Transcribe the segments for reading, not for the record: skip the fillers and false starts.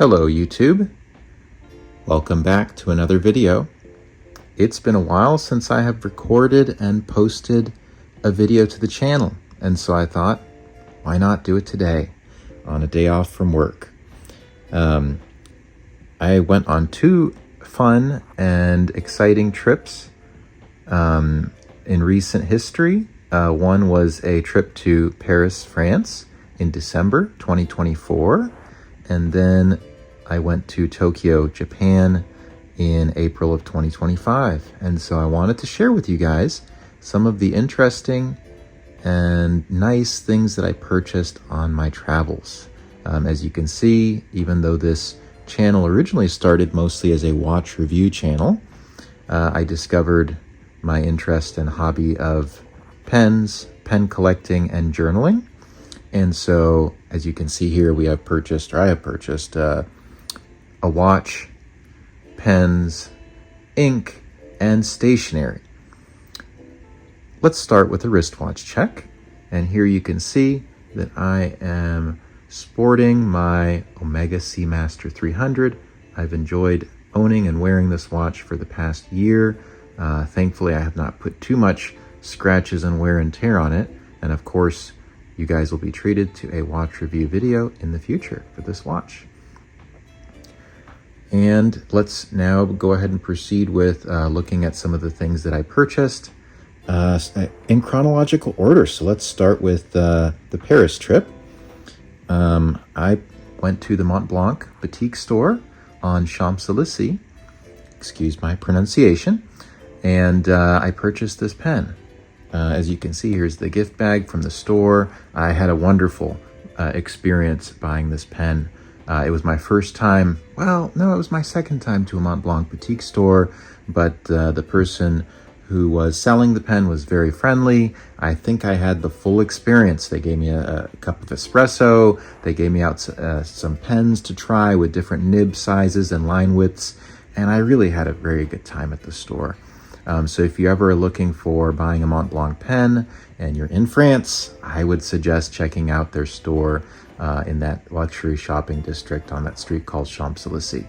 Hello YouTube, welcome back to another video. It's been a while since I have recorded and posted a video to the channel, and so I thought, why not do it today on a day off from work. I went on two fun and exciting trips in recent history. One was a trip to Paris, France in December 2024, and then I went to Tokyo, Japan in April of 2025. And so I wanted to share with you guys some of the interesting and nice things that I purchased on my travels. As you can see, even though this channel originally started mostly as a watch review channel, I discovered my interest and hobby of pens, pen collecting, and journaling. And so, as you can see here, I have purchased a watch, pens, ink, and stationery. Let's start with a wristwatch check. And here you can see that I am sporting my Omega Seamaster 300. I've enjoyed owning and wearing this watch for the past year. Thankfully, I have not put too much scratches and wear and tear on it. And of course, you guys will be treated to a watch review video in the future for this watch. And let's now go ahead and proceed with looking at some of the things that I purchased in chronological order. So let's start with the Paris trip. I went to the Montblanc boutique store on Champs-Élysées, excuse my pronunciation, and I purchased this pen. As you can see, here's the gift bag from the store. I had a wonderful experience buying this pen. It was my first time, well, no, it was my second time to a Montblanc boutique store, but the person who was selling the pen was very friendly. I think I had the full experience. They gave me a cup of espresso. They gave me out some pens to try with different nib sizes and line widths, and I really had a very good time at the store. So if you ever are looking for buying a Montblanc pen and you're in France, I would suggest checking out their store in that luxury shopping district on that street called Champs-Élysées.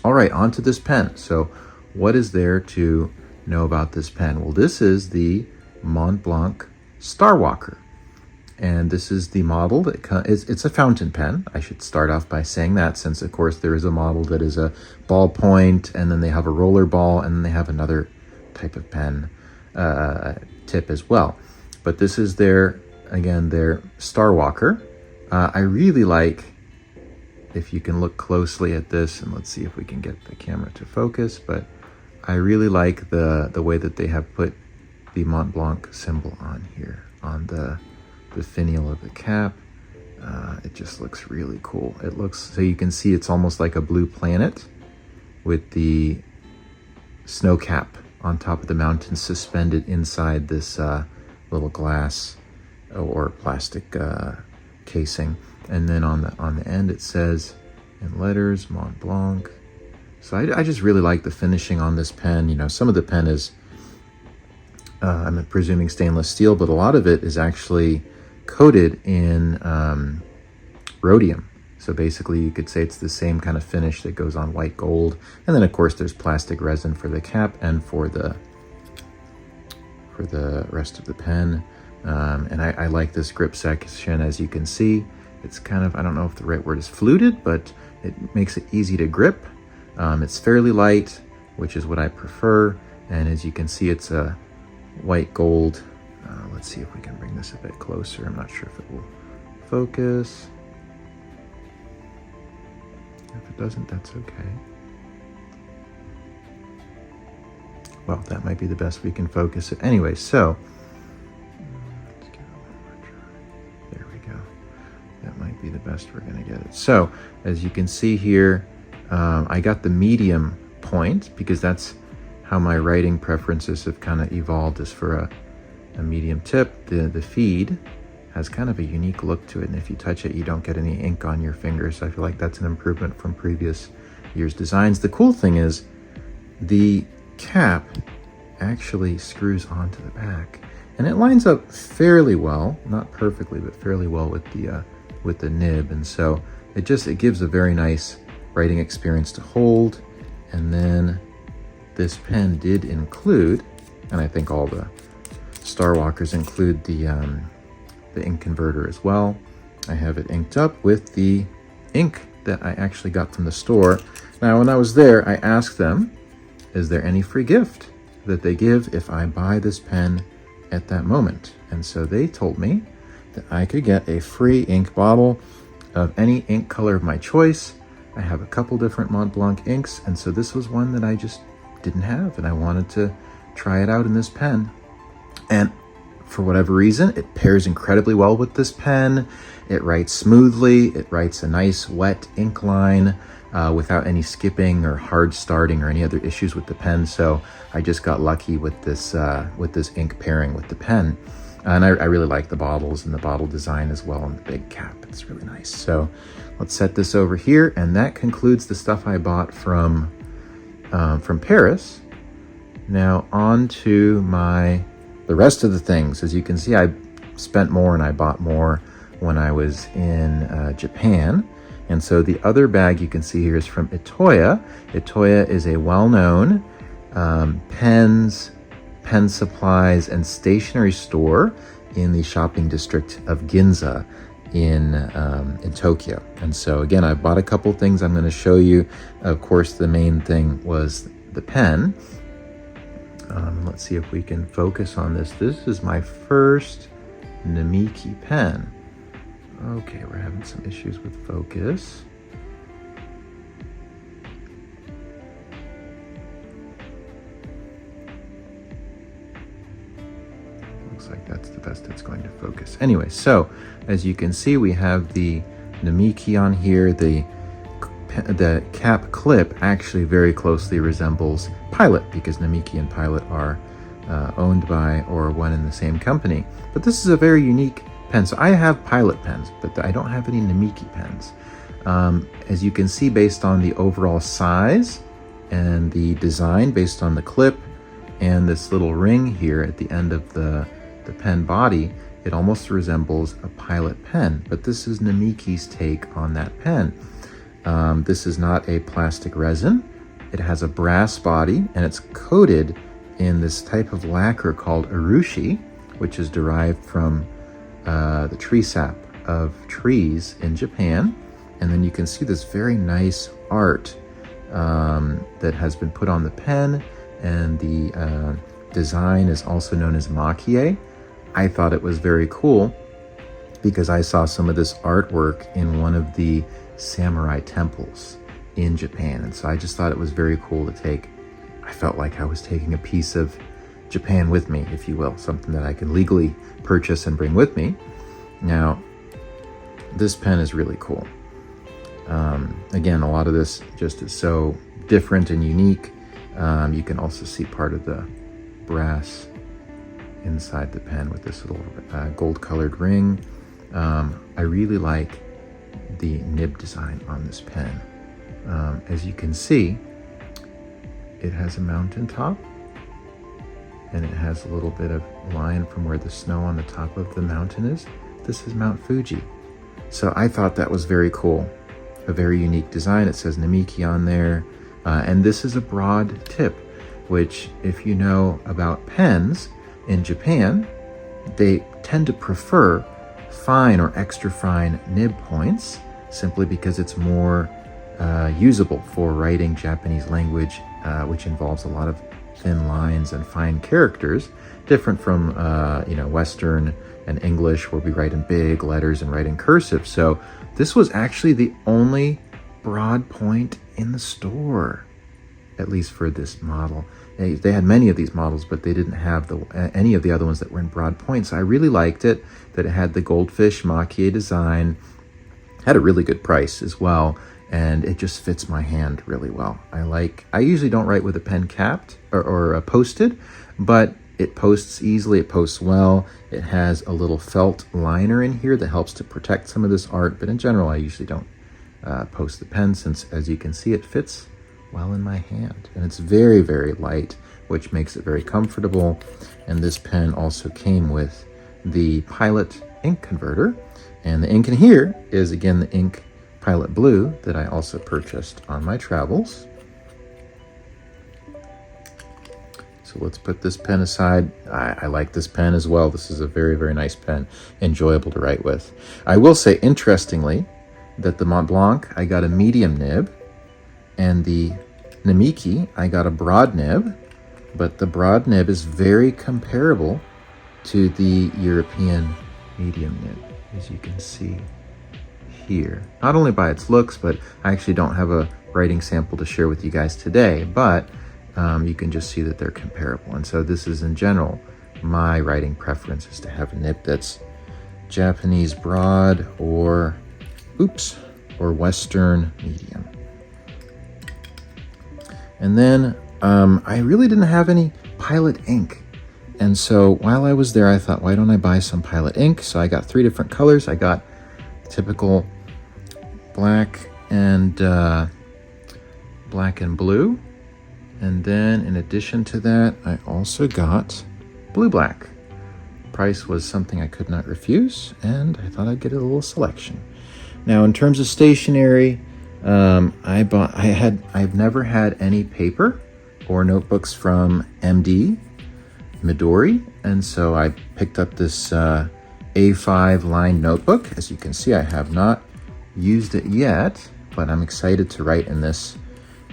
All right, on to this pen. So what is there to know about this pen? Well, this is the Montblanc StarWalker. And this is the model that it's a fountain pen. I should start off by saying that, since of course there is a model that is a ballpoint, and then they have a roller ball, and then they have another type of pen tip as well. But this is their StarWalker. I really like, if you can look closely at this, and let's see if we can get the camera to focus, but I really like the way that they have put the Montblanc symbol on here, on the finial of the cap. It just looks really cool. It looks, so you can see it's almost like a blue planet with the snow cap on top of the mountain suspended inside this little glass or plastic casing. And then on the end it says in letters Montblanc. So I just really like the finishing on this pen. You know, some of the pen is I'm presuming stainless steel, but a lot of it is actually coated in rhodium. So basically you could say it's the same kind of finish that goes on white gold. And then of course there's plastic resin for the cap and for the rest of the pen. And I like this grip section. As you can see, it's kind of, I don't know if the right word is fluted, but it makes it easy to grip. It's fairly light, which is what I prefer. And as you can see, it's a white gold. Let's see if we can bring this a bit closer. I'm not sure if it will focus. If it doesn't, that's okay. Well, that might be the best we can focus it. Anyway, so let's give it one more try. There we go. That might be the best we're going to get it. So as you can see here, I got the medium point because that's how my writing preferences have kind of evolved, is for a medium tip. The feed has kind of a unique look to it, and if you touch it, you don't get any ink on your fingers. So I feel like that's an improvement from previous year's designs. The cool thing is the cap actually screws onto the back, and it lines up fairly well, not perfectly, but fairly well with the nib. And so it gives a very nice writing experience to hold. And then this pen did include, and I think all the StarWalkers include the ink converter as well. I have it inked up with the ink that I actually got from the store. Now, when I was there, I asked them, is there any free gift that they give if I buy this pen at that moment? And so they told me that I could get a free ink bottle of any ink color of my choice. I have a couple different Montblanc inks, and so this was one that I just didn't have, and I wanted to try it out in this pen. And for whatever reason, it pairs incredibly well with this pen. It writes smoothly. It writes a nice wet ink line without any skipping or hard starting or any other issues with the pen. So I just got lucky with this ink pairing with the pen. And I really like the bottles and the bottle design as well, and the big cap. It's really nice. So let's set this over here, and that concludes the stuff I bought from Paris. Now on to the rest of the things. As you can see, I spent more and I bought more when I was in Japan. And so the other bag you can see here is from Itoya. Itoya is a well-known pens, pen supplies, and stationery store in the shopping district of Ginza in Tokyo. And so again, I bought a couple things I'm going to show you. Of course, the main thing was the pen. Let's see if we can focus on this. This is my first Namiki pen. Okay, we're having some issues with focus. Looks like that's the best it's going to focus. Anyway, so as you can see, we have the Namiki on here. The cap clip actually very closely resembles Pilot, because Namiki and Pilot are owned by or one in the same company. But this is a very unique pen. So I have Pilot pens, but I don't have any Namiki pens. As you can see, based on the overall size and the design, based on the clip and this little ring here at the end of the pen body, it almost resembles a Pilot pen. But this is Namiki's take on that pen. This is not a plastic resin. It has a brass body, and it's coated in this type of lacquer called urushi, which is derived from the tree sap of trees in Japan. And then you can see this very nice art that has been put on the pen, and the design is also known as makie. I thought it was very cool because I saw some of this artwork in one of the samurai temples in Japan, and so I just thought it was very cool to take. I felt like I was taking a piece of Japan with me, if you will, something that I could legally purchase and bring with me. Now, this pen is really cool. Again, a lot of this just is so different and unique. You can also see part of the brass inside the pen with this little gold-colored ring. I really like the nib design on this pen. As you can see, it has a mountain top, and it has a little bit of line from where the snow on the top of the mountain is. This is Mount Fuji. So I thought that was very cool. A very unique design. It says Namiki on there. And this is a broad tip, which, if you know about pens in Japan, they tend to prefer fine or extra fine nib points, simply because it's more usable for writing Japanese language, which involves a lot of thin lines and fine characters, different from Western and English, where we write in big letters and write in cursive. So this was actually the only broad point in the store, at least for this model. They had many of these models, but they didn't have any of the other ones that were in broad points. I really liked it, that it had the goldfish makie design, had a really good price as well, and it just fits my hand really well. I usually don't write with a pen capped or posted, but it posts easily, it posts well. It has a little felt liner in here that helps to protect some of this art, but in general, I usually don't post the pen, since, as you can see, it fits well in my hand. And it's very, very light, which makes it very comfortable. And this pen also came with the Pilot ink converter. And the ink in here is, again, the ink Pilot Blue that I also purchased on my travels. So let's put this pen aside. I like this pen as well. This is a very, very nice pen, enjoyable to write with. I will say, interestingly, that the Montblanc, I got a medium nib, and the Namiki, I got a broad nib, but the broad nib is very comparable to the European medium nib, as you can see here. Not only by its looks, but I actually don't have a writing sample to share with you guys today, but you can just see that they're comparable. And so this is, in general, my writing preference is to have a nib that's Japanese broad or Western medium. And then I really didn't have any Pilot ink. And so while I was there, I thought, why don't I buy some Pilot ink? So I got 3 different colors. I got typical black and blue. And then in addition to that, I also got blue black. Price was something I could not refuse, and I thought I'd get a little selection. Now, in terms of stationery, I've never had any paper or notebooks from MD Midori, and so I picked up this A5 lined notebook. As you can see, I have not used it yet, but I'm excited to write in this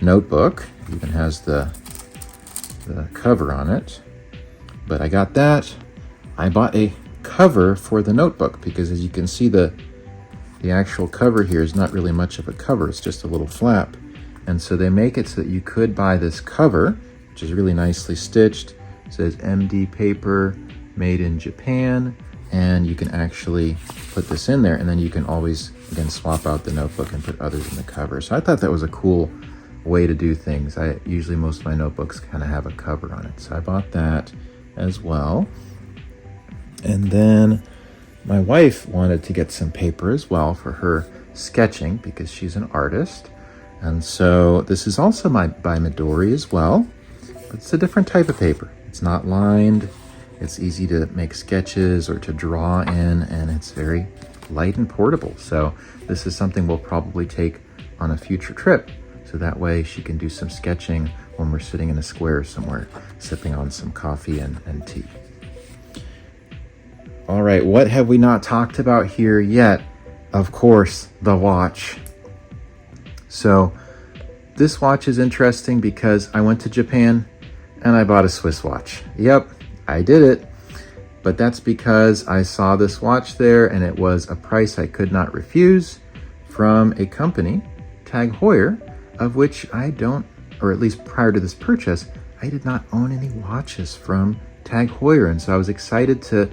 notebook. It even has the cover on it. But I got that. I bought a cover for the notebook because, as you can see, the actual cover here is not really much of a cover. It's just a little flap. And so they make it so that you could buy this cover, which is really nicely stitched. It says MD paper, made in Japan, and you can actually put this in there, and then you can always, again, swap out the notebook and put others in the cover. So I thought that was a cool way to do things. Usually most of my notebooks kind of have a cover on it. So I bought that as well. And then my wife wanted to get some paper as well for her sketching because she's an artist. And so this is also by Midori as well, but it's a different type of paper. It's not lined. It's easy to make sketches or to draw in, and it's very light and portable. So this is something we'll probably take on a future trip. So that way she can do some sketching when we're sitting in a square somewhere, sipping on some coffee and tea. All right, what have we not talked about here yet? Of course, the watch. So this watch is interesting because I went to Japan and I bought a Swiss watch. Yep, I did it. But that's because I saw this watch there and it was a price I could not refuse from a company, Tag Heuer, of which I don't, or at least prior to this purchase, I did not own any watches from Tag Heuer. And so I was excited to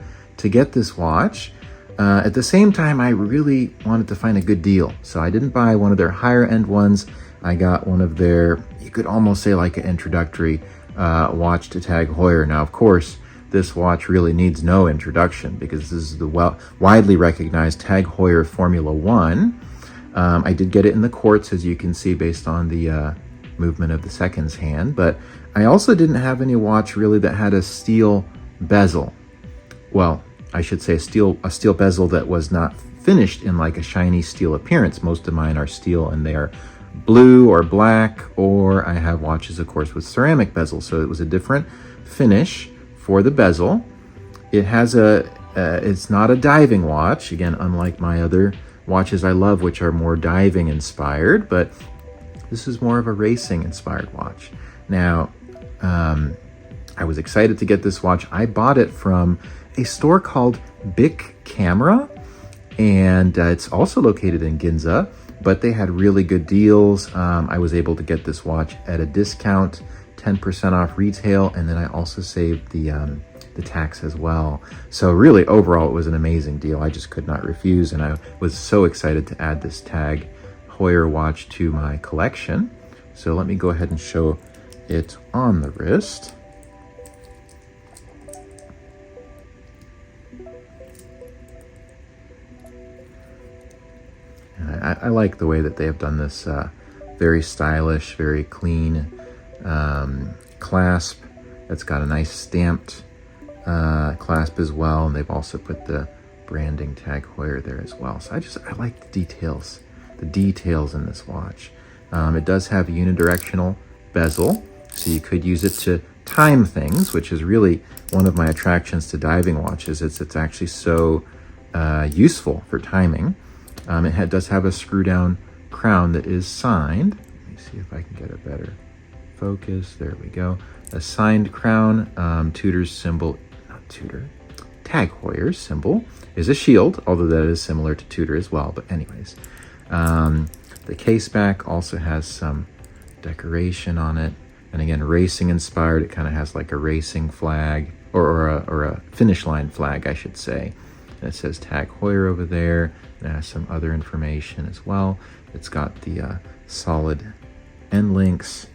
get this watch. At the same time, I really wanted to find a good deal. So I didn't buy one of their higher end ones. I got one of their, you could almost say like an introductory watch to Tag Heuer. Now, of course, this watch really needs no introduction because this is the widely recognized Tag Heuer Formula 1. I did get it in the quartz, as you can see, based on the movement of the seconds hand. But I also didn't have any watch really that had a steel bezel. Well, I should say a steel bezel that was not finished in like a shiny steel appearance. Most of mine are steel and they are blue or black, or I have watches, of course, with ceramic bezel. So it was a different finish for the bezel. It has it's not a diving watch. Again, unlike my other watches I love, which are more diving inspired, but this is more of a racing inspired watch. Now, I was excited to get this watch. I bought it from a store called Bic Camera, and it's also located in Ginza, but they had really good deals. I was able to get this watch at a discount, 10% off retail, and then I also saved the tax as well. So really, overall, it was an amazing deal. I just could not refuse, and I was so excited to add this Tag Heuer watch to my collection. So let me go ahead and show it on the wrist. I like the way that they have done this very stylish, very clean clasp. It's got a nice stamped clasp as well, and they've also put the branding Tag Heuer there as well. So I like the the details in this watch. It does have a unidirectional bezel, so you could use it to time things, which is really one of my attractions to diving watches. It's actually so useful for timing. It does have a screw down crown that is signed. Let me see if I can get a better focus. There we go. A signed crown. Tudor's symbol, not Tudor, Tag Heuer's symbol is a shield, although that is similar to Tudor as well. But anyways, the case back also has some decoration on it. And again, racing inspired. It kind of has like a racing flag, or a finish line flag, I should say. And it says Tag Heuer over there. And it has some other information as well. It's got the solid end links.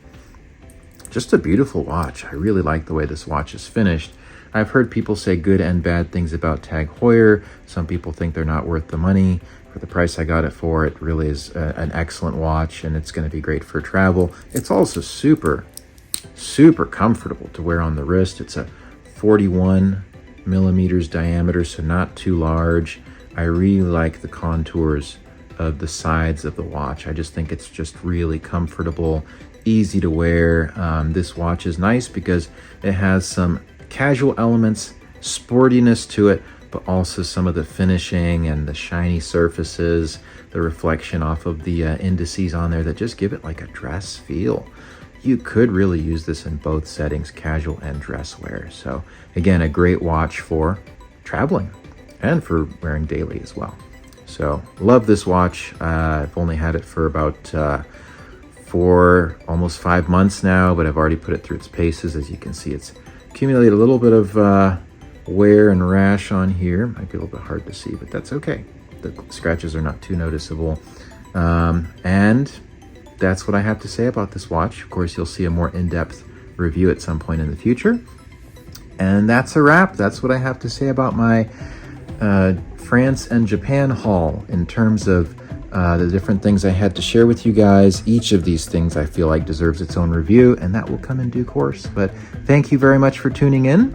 Just a beautiful watch. I really like the way this watch is finished. I've heard people say good and bad things about Tag Heuer. Some people think they're not worth the money. For the price I got it for, it really is an excellent watch, and it's going to be great for travel. It's also super comfortable to wear on the wrist. It's a 41 millimeters diameter, so not too large. I really like the contours of the sides of the watch. I just think it's just really comfortable, easy to wear. This watch is nice because it has some casual elements, sportiness to it, but also some of the finishing and the shiny surfaces, the reflection off of the indices on there that just give it like a dress feel. You could really use this in both settings, casual and dress wear. So again, a great watch for traveling and for wearing daily as well. So love this watch. I've only had it for about almost 5 months now, but I've already put it through its paces. As you can see, it's accumulated a little bit of wear and rash on here. Might be a little bit hard to see, but that's okay. The scratches are not too noticeable. And that's what I have to say about this watch. Of course, you'll see a more in-depth review at some point in the future. And that's a wrap. That's what I have to say about my France and Japan haul in terms of the different things I had to share with you guys. Each of these things I feel like deserves its own review, and that will come in due course. But thank you very much for tuning in.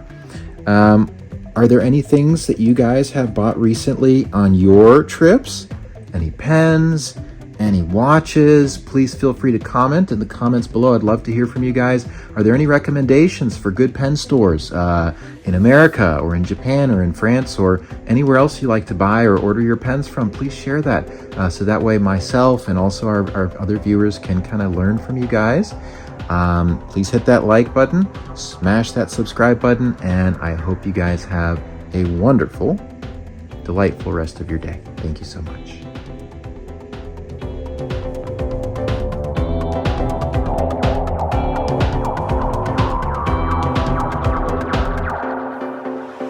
Are there any things that you guys have bought recently on your trips? Any pens? Any watches? Please feel free to comment in the comments below. I'd love to hear from you guys. Are there any recommendations for good pen stores in America or in Japan or in France or anywhere else you like to buy or order your pens from? Please share that so that way myself and also our other viewers can kind of learn from you guys. Please hit that like button, smash that subscribe button, and I hope you guys have a wonderful, delightful rest of your day. Thank you so much.